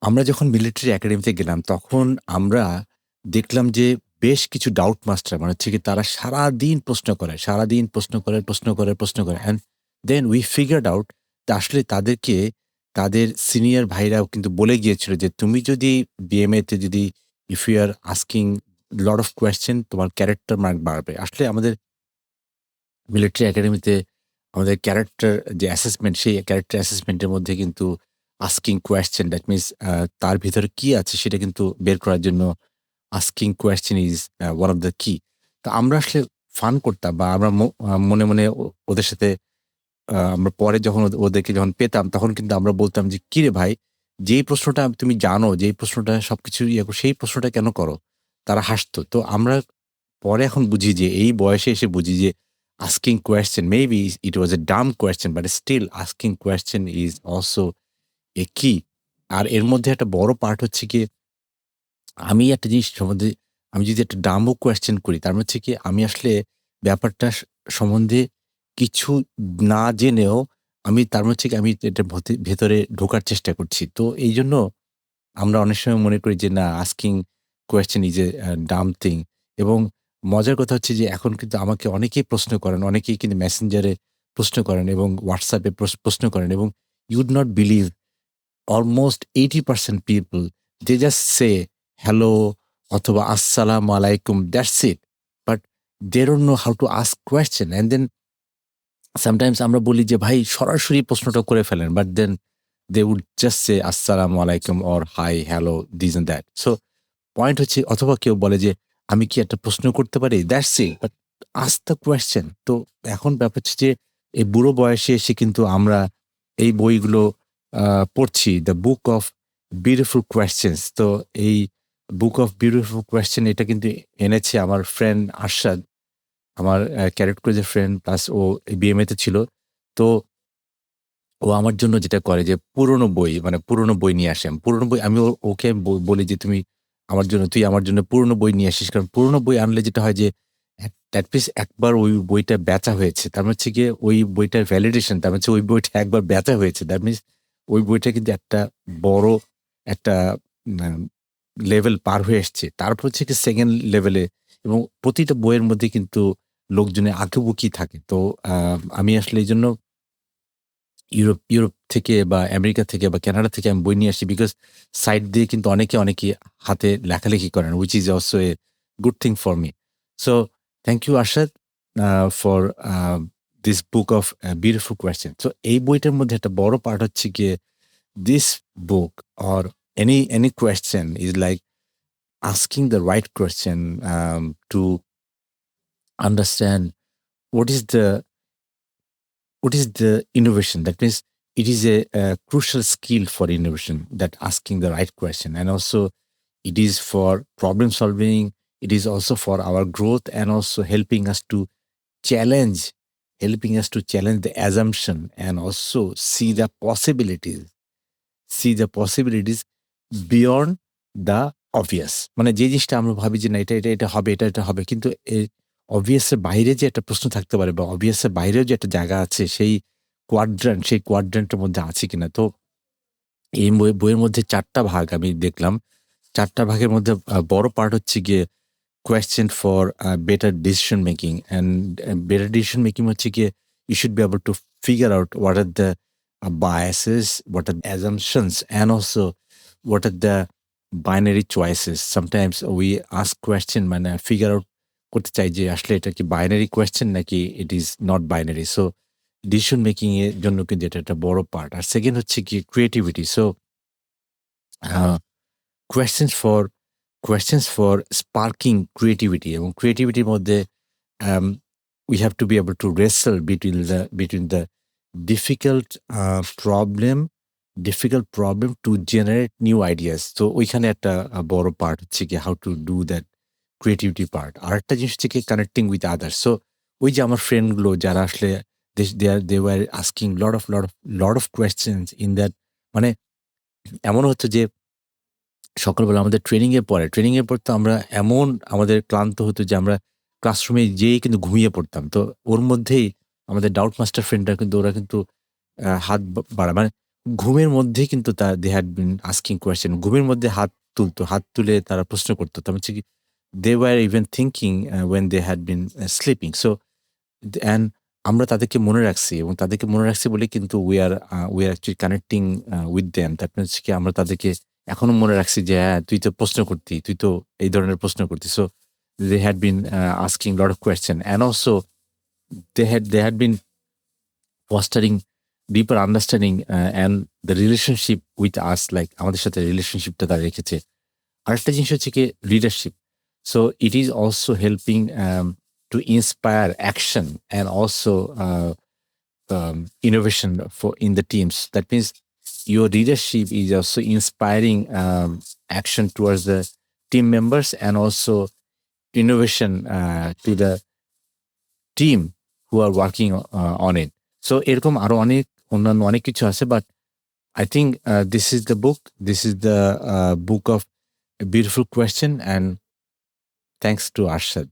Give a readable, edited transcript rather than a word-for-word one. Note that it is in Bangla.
আমরা যখন মিলিটারি একাডেমিতে গেলাম, তখন আমরা দেখলাম যে বেশ কিছু ডাউট মাস্টার মানে হচ্ছে কি তারা সারাদিন প্রশ্ন করে, সারাদিন প্রশ্ন করে, প্রশ্ন করে, প্রশ্ন করে। অ্যান্ড দেন উই ফিগারড আউট যে আসলে তাদেরকে তাদের সিনিয়র ভাইরাও কিন্তু বলে গিয়েছিল যে, "তুমি যদি বিএমএ তে যদি if you are asking lot of question তোমার ক্যারেক্টার মার্ক বাড়বে।" আসলে আমাদের মিলিটারি একাডেমিতে আমাদের ক্যারেক্টার যে অ্যাসেসমেন্ট, সেই ক্যারেক্টার অ্যাসেসমেন্টের মধ্যে কিন্তু আস্কিং কোয়েশ্চেন দ্যাট মিনস তার ভিতরে কি আছে সেটা কিন্তু বের করার জন্য asking question is one of the কি। তো আমরা আসলে ফান করতাম বা আমরা মনে, মনে ওদের সাথে আমরা পরে যখন ওদেরকে যখন পেতাম তখন কিন্তু আমরা বলতাম যে, "কিরে ভাই, যেই প্রশ্নটা তুমি জানো, যেই প্রশ্নটা সবকিছু সেই প্রশ্নটা কেন করো?" তারা হাসতো। তো আমরা পরে এখন বুঝি যে এই বয়সে এসে বুঝি যে asking question maybe it was a dumb question but still asking question is also a key। আর এর মধ্যে একটা বড় পার্ট হচ্ছে গিয়ে আমি একটা জিনিস সম্বন্ধে আমি যদি একটা ডাম্বো কোয়েশ্চেন করি তার মানে হচ্ছে কি আমি আসলে ব্যাপারটা সম্বন্ধে কিছু না জেনেও আমি তার মানে হচ্ছে কি আমি এটার ভেতরে ঢোকার চেষ্টা করছি। তো এইজন্য আমরা অনেক সময় মনে করি যে না asking question is a dumb thing. এবং মজার কথা হচ্ছে যে এখন কিন্তু আমাকে অনেকেই প্রশ্ন করেন, অনেকেই কিন্তু মেসেঞ্জারে প্রশ্ন করেন এবং হোয়াটসঅ্যাপে প্রশ্ন করেন এবং you would not believe almost 80% people they just say hello অথবা আসসালামু আলাইকুম that's it. But they don't know how to ask question and then sometimes আমরা বলি যে ভাই সরাসরি প্রশ্নটা করে ফেলেন। But then they would just say আসসালামু আলাইকুম or hi, hello, this and that. So point হচ্ছে অথবা কেউ বলে যে, "আমি কি একটা প্রশ্ন করতে পারি?" That's it. But ask the question. তো এখন ব্যাপার হচ্ছে যে এই বুড়ো বয়সে এসে কিন্তু আমরা এই বইগুলো আ পড়ছি। 'The book of beautiful questions'. তো এই বুক অফ বিউটিফুল কোয়েশ্চেন এটা কিন্তু এনেছে আমার ফ্রেন্ড আরশাদ। আমার ক্যাডেট কলেজের ফ্রেন্ড প্লাস ও বিএমএ তে ছিল। তো ও আমার জন্য যেটা করে যে পুরনো বই মানে পুরনো বই নিয়ে আসে। পুরনো বই আমি ওকে বলি যে, তুই আমার জন্য পুরনো বই নিয়ে আসিস।" কারণ পুরনো বই আনলে যেটা হয় যে এট লিস্ট একবার ওই বইটা বেচা হয়েছে। তার মানে হচ্ছে গিয়ে ওই বইটার ভ্যালিডেশন তার মানে হচ্ছে ওই বইটা একবার বেচা হয়েছে। দ্যাট মিনস ওই বইটা কিন্তু একটা বড় একটা আ লেভেল পার হয়ে এসছে। তারপর হচ্ছে গিয়ে 2nd লেভেলে এবং প্রতিটা বইয়ের মধ্যে কিন্তু লোকজনের আঁকিবুকি থাকে। তো আ আমি আসলে এইজন্য ইউরোপ থেকে বা আমেরিকা থেকে বা কানাডা থেকে আমি বই নিয়ে আসি বিকজ সাইট দিয়ে কিন্তু অনেকে হাতে লেখালেখি করেন which is also a good thing for me. So thank you Arshad for this book of beautiful question. So এই বইটার মধ্যে একটা বড় পার্ট হচ্ছে গিয়ে this book or any question is like asking the right question to understand what is the innovation. That means it is a crucial skill for innovation, that asking the right question. And also it is for problem solving. It is also for our growth and also challenge, helping us to challenge the assumption and also see the possibilities beyond the obvious. মানে যে জিনিসটা আমরা ভাবি যে না এটা হবে, এটা হবে। কিন্তু obvious এর বাইরে যে একটা প্রশ্ন থাকতে পারে বা obvious এর বাইরেও যে একটা জায়গা আছে সেই quadrant এর মধ্যে আছে কিনা। তো এই বইয়ের মধ্যে ৪ টা ভাগ আমি দেখলাম। ৪ টা ভাগের মধ্যে বড় পার্ট হচ্ছে গিয়ে question for better decision making and better decision making হচ্ছে গিয়ে you should be able to figure out what are the biases, what are the assumptions and also what are the binary choices. Sometimes we ask question মানে figure out করতে চাই যে আসলে এটা কি binary question নাকি it is not binary. So decision making এর জন্য কিন্তু এটা একটা বড় পার্ট। আর সেকেন্ড হচ্ছে কি creativity. So uh, questions for sparking creativity এবং ক্রিয়েটিভিটির মধ্যে um, we have to be able to wrestle between the difficult problem to generate new ideas. তো ওইখানে একটা বড় পার্ট হচ্ছে কি how to do that creativity part. আরেকটা জিনিস হচ্ছে কি connecting with others. So ওই যে আমার ফ্রেন্ড গুলো যারা আসলে they were asking lot of questions in that মানে এমন হতো যে সকালবেলা আমাদের ট্রেনিং এর পর তো আমরা এমন আমাদের ক্লান্ত হতো যে আমরা ক্লাসরুমে যেয়েই কিন্তু ঘুমিয়ে পড়তাম। তো ওর মধ্যেই আমাদের ডাউট মাস্টার ফ্রেন্ডরা কিন্তু ওরা কিন্তু হাত বাড়ায়। মানে ঘুমের মধ্যে কিন্তু they had been asking question. ঘুমের মধ্যে হাত তুলতো। হাত তুলে তারা প্রশ্ন করত। তার হচ্ছে কি they were even thinking when they had been sleeping. So and আমরা তাদেরকে মনে রাখছি এবং তাদেরকে মনে রাখছি বলে কিন্তু we are actually connecting with them. That means কি আমরা তাদেরকে এখনো মনে রাখছি যে হ্যাঁ, তুই তো প্রশ্ন করতি। তুই তো এই ধরনের প্রশ্ন করতি। So they had been asking lot of question and also they had been fostering deeper understanding and the relationship with us like আমাদের সাথে রিলেশনশিপটা তারা রেখেছে। আরেকটা জিনিস হচ্ছে কি leadership. So it is also helping to inspire action and also innovation for in the teams. That means your leadership is also inspiring action towards the team members and also innovation to the team who are working on it. So এরকম আরো অন্যান্য অনেক কিছু আছে, but I think this is the book. This is the book of a beautiful question, and thanks to Arshad.